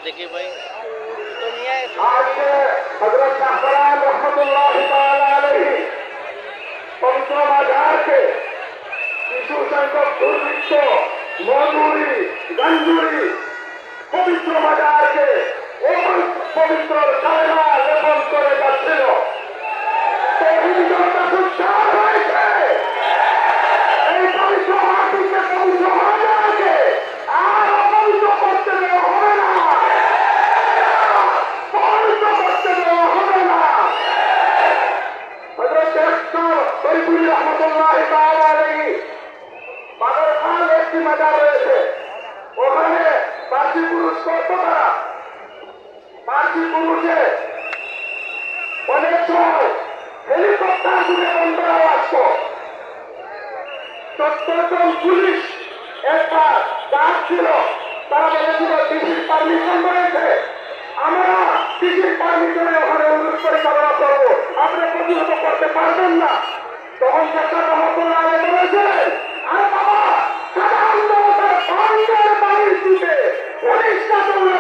देखिए भाई तो नहीं आए आज के हजरत शाहरान रहमतुल्लाह ताला अलैहि पवित्र बाजार के কিছু সংখ্যক দুর্বৃত্ত মজুরি গঞ্জুরি পবিত্র বাজারকে ওই পবিত্র জায়গা লেপন করে যাচ্ছিল। তৌহিদ জনতা উদ্ধার হয়েছে। এই পবিত্র মাটিকে পবিত্র বাজারকে আর অপবিত্র করতে দেওয়া হবে না, পবিত্র করতে দেওয়া হবে না। হযরত ডাক্তার তৈয়বুর রহমাতুল্লাহ তাআলা আলাইহি বাদরখান একটি মাজার রয়েছে, ওখানে পার্সি পুরুষ কত তারা পার্সি পুরুষে অনেক সময় হেলিকপ্টার যুগে বন্ধুরা আসতো। ৭০ জন পুলিশ একটা গার্ড ছিল, তারা বলেছিল ডিসির পারমিশন রয়েছে, আমরা ডিসির পারমিশনে ওখানে অনুরোধ পরিচালনা করবো, আপনি প্রতিহত করতে পারবেন না। তখন সরকার রহমতুল্লাহ আলাইহি বলেছিলেন, আরে বাবা সাধারণ জনতার বাড়ির দিকে পুলিশ না চললে